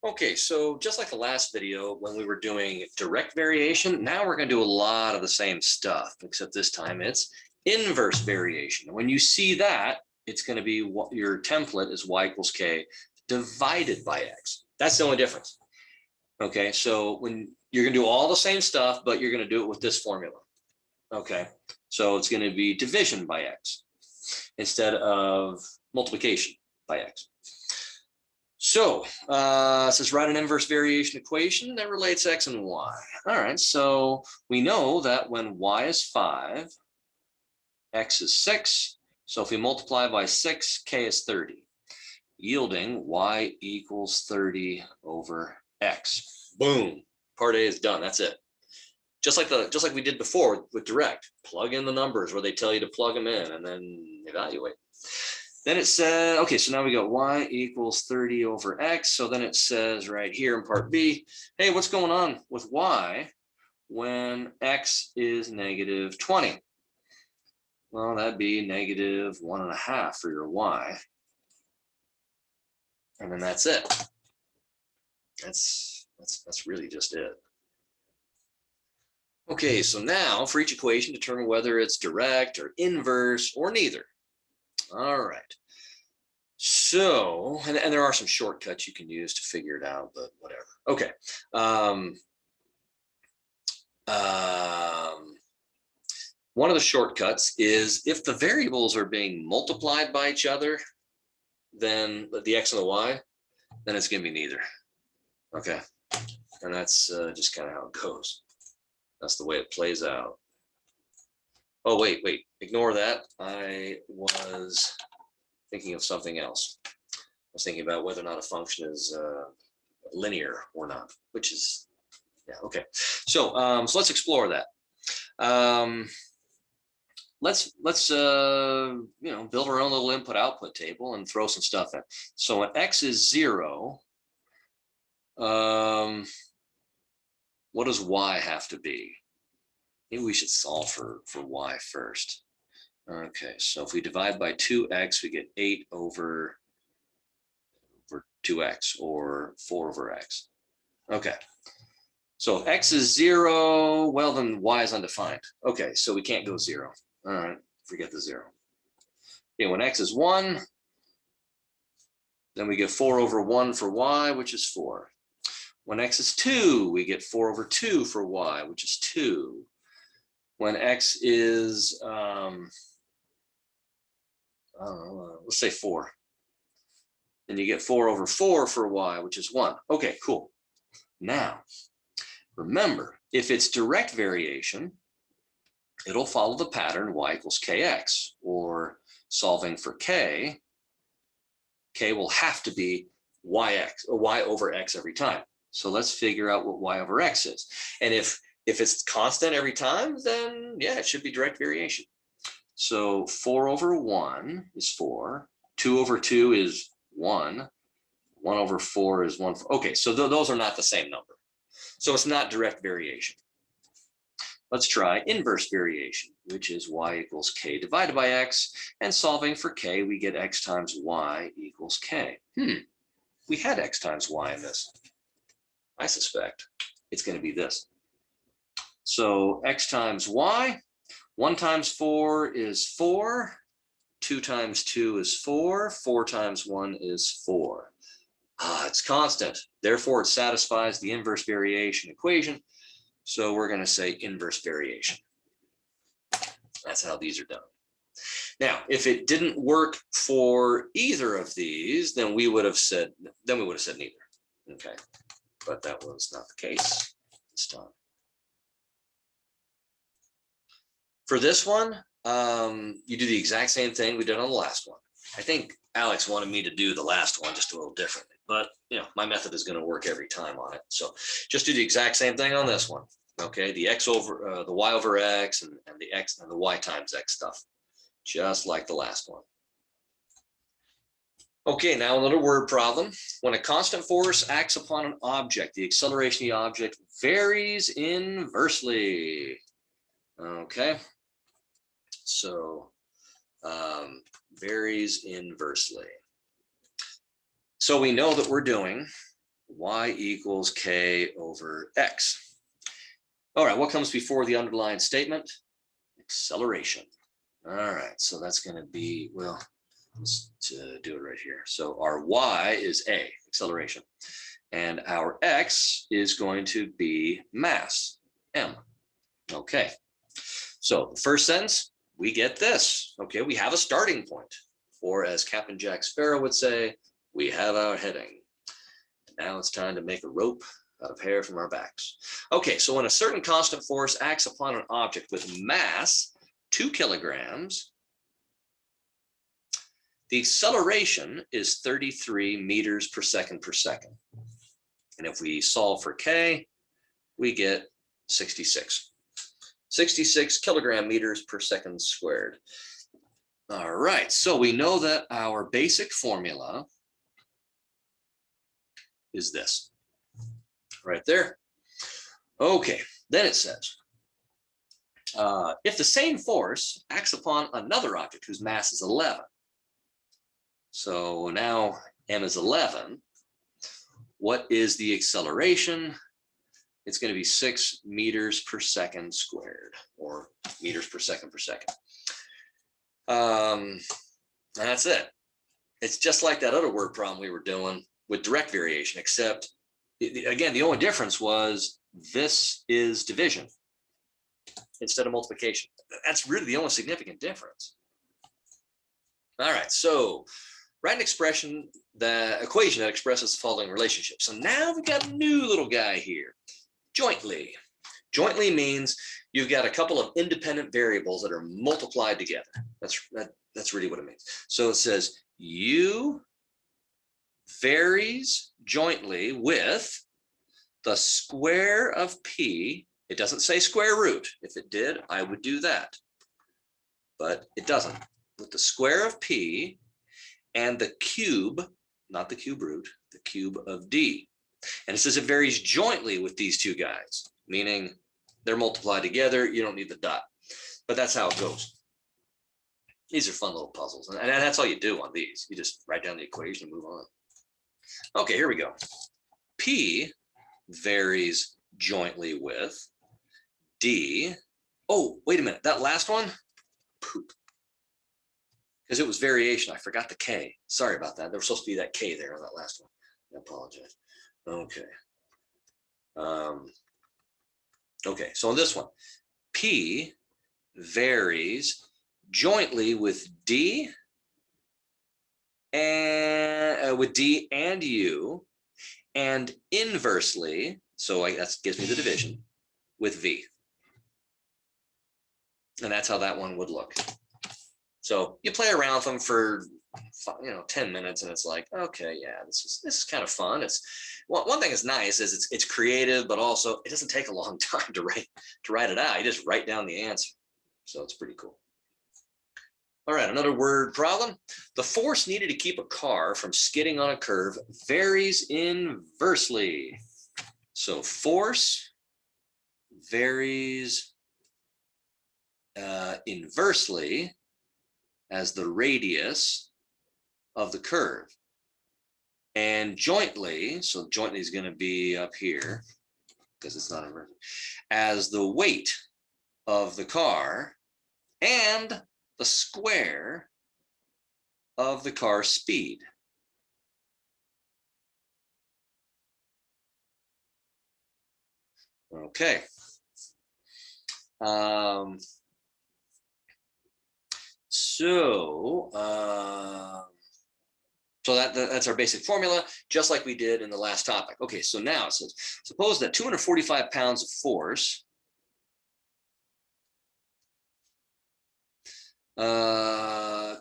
Okay, so just like the last video when we were doing direct variation, now we're going to do a lot of the same stuff, except this time it's inverse variation. And when you see that, it's going to be what your template is y equals k divided by x. That's the only difference. Okay, so when you're going to do all the same stuff, but you're going to do it with this formula. Okay, so it's going to be division by x instead of multiplication by x. So it says write an inverse variation equation that relates x and y. All right, so we know that when y is 5, x is 6. So if we multiply by 6, k is 30, yielding y equals 30 over x. Boom, part A is done. That's it. Just like we did before with direct, plug in the numbers where they tell you to plug them in and then evaluate. Then it says, okay, so now we got y equals 30 over x. So then it says right here in part B, hey, what's going on with y when x is negative 20? Well, that'd be negative 1.5 for your y. And then that's it. That's really just it. Okay, so now for each equation, determine whether it's direct or inverse or neither. All right. So, and there are some shortcuts you can use to figure it out, but whatever. Okay. One of the shortcuts is if the variables are being multiplied by each other, then the x and the y, then it's going to be neither. Okay. And that's just kind of how it goes. That's the way it plays out. Oh, wait. Ignore that. I was thinking of something else. I was thinking about whether or not a function is linear or not, which is, yeah, okay. So, so let's explore that. Let's you know, build our own little input-output table and throw some stuff in. So when x is 0, what does y have to be? Maybe we should solve for y first. Okay, so if we divide by 2x, we get 8 over 2x, or 4 over x. Okay, so if x is 0, well, then y is undefined. Okay, so we can't go 0. All right, forget the 0. Okay, when x is 1, then we get 4 over 1 for y, which is 4. When x is 2, we get 4 over 2 for y, which is 2. When x is, let's say 4. Then you get 4 over 4 for y, which is 1. Okay, cool. Now, remember, if it's direct variation, it'll follow the pattern y equals kx, or solving for k will have to be y over x every time. So let's figure out what y over x is. And if it's constant every time, then yeah, it should be direct variation. So 4 over 1 is 4, 2 over 2 is 1, 1 over 4 is 1. Okay, so those are not the same number. So it's not direct variation. Let's try inverse variation, which is y equals k divided by x, and solving for k, we get x times y equals k. We had x times y in this. I suspect it's going to be this. So x times y, 1 times 4 is 4, 2 times 2 is 4, 4 times 1 is 4. It's constant. Therefore, it satisfies the inverse variation equation. So we're going to say inverse variation. That's how these are done. Now, if it didn't work for either of these, then we would have said neither. Okay, but that was not the case this time. For this one, you do the exact same thing we did on the last one. I think Alex wanted me to do the last one just a little differently, but you know, my method is going to work every time on it. So just do the exact same thing on this one. Okay, the x over the y over x and the x and the y times x stuff, just like the last one. Okay, now another word problem. When a constant force acts upon an object, the acceleration of the object varies inversely. Okay, so varies inversely. So we know that we're doing y equals k over x. All right, what comes before the underlined statement? Acceleration. All right, so that's going to be, well, let's do it right here. So our y is a, acceleration, and our x is going to be mass, m. Okay, so the first sentence, we get this. Okay, we have a starting point, or as Captain Jack Sparrow would say, we have our heading. Now it's time to make a rope out of hair from our backs. Okay, so when a certain constant force acts upon an object with mass 2 kilograms, the acceleration is 33 meters per second per second. And if we solve for k, we get 66. 66 kilogram meters per second squared. All right, so we know that our basic formula is this right there. Okay, then it says, if the same force acts upon another object whose mass is 11, so now m is 11, what is the acceleration? It's going to be 6 meters per second squared, or meters per second per second. That's it. It's just like that other word problem we were doing with direct variation, except, again, the only difference was this is division instead of multiplication. That's really the only significant difference. All right, so write an equation that expresses the following relationship. So now we've got a new little guy here, jointly. Jointly means you've got a couple of independent variables that are multiplied together. That's really what it means. So it says u varies jointly with the square of p. It doesn't say square root. If it did, I would do that. But it doesn't. With the square of p and the cube, not the cube root, the cube of d. And it says it varies jointly with these two guys, meaning they're multiplied together. You don't need the dot. But that's how it goes. These are fun little puzzles. And that's all you do on these. You just write down the equation and move on. Okay, here we go. P varies jointly with D. Oh, wait a minute. That last one? Poop. Because it was variation. I forgot the K. Sorry about that. There was supposed to be that K there on that last one. I apologize. Okay. Okay, so on this one, P varies jointly with D and U, and inversely, so that gives me the division, with V. And that's how that one would look. So you play around with them for 10 minutes, and it's like, okay, yeah, this is kind of fun. It's one thing that's nice is it's creative, but also it doesn't take a long time to write it out. You just write down the answer. So it's pretty cool. All right, another word problem. The force needed to keep a car from skidding on a curve varies inversely. So force varies inversely as the radius of the curve. And jointly, so jointly is going to be up here because it's not inversely, as the weight of the car and the square of the car's speed. Okay. So that's our basic formula, just like we did in the last topic. Okay, so now it says, suppose that 245 pounds of force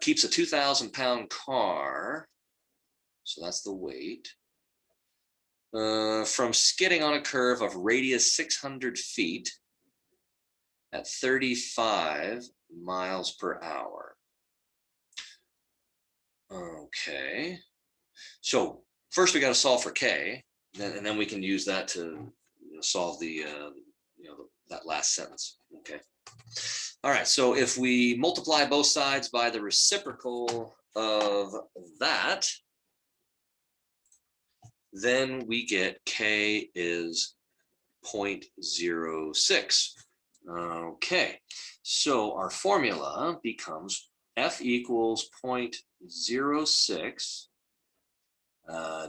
keeps a 2,000-pound car, so that's the weight, from skidding on a curve of radius 600 feet at 35 miles per hour. Okay, so first we got to solve for K, and then we can use that to solve the that last sentence. Okay. All right, so if we multiply both sides by the reciprocal of that, then we get K is 0.06. Okay, so our formula becomes F equals 0.06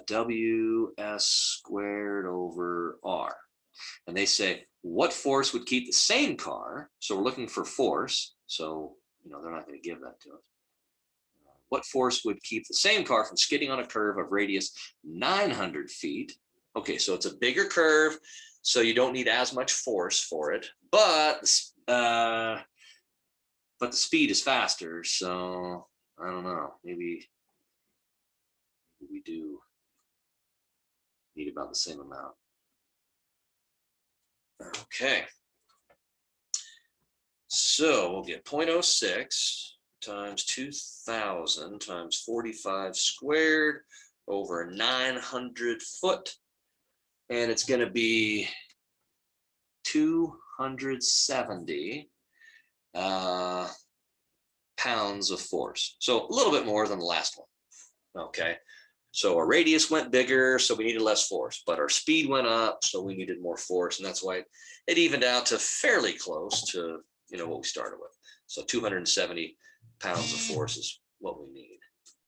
WS squared over R. And they say, what force would keep the same car? So we're looking for force. So, they're not going to give that to us. What force would keep the same car from skidding on a curve of radius 900 feet? Okay, so it's a bigger curve, so you don't need as much force for it, but the speed is faster, so I don't know. Maybe we do need about the same amount. Okay. So we'll get 0.06 times 2,000 times 45 squared over 900 foot. And it's going to be 270 pounds of force. So a little bit more than the last one. Okay. So our radius went bigger, so we needed less force, but our speed went up, so we needed more force. And that's why it evened out to fairly close to, what we started with. So 270 pounds of force is what we need.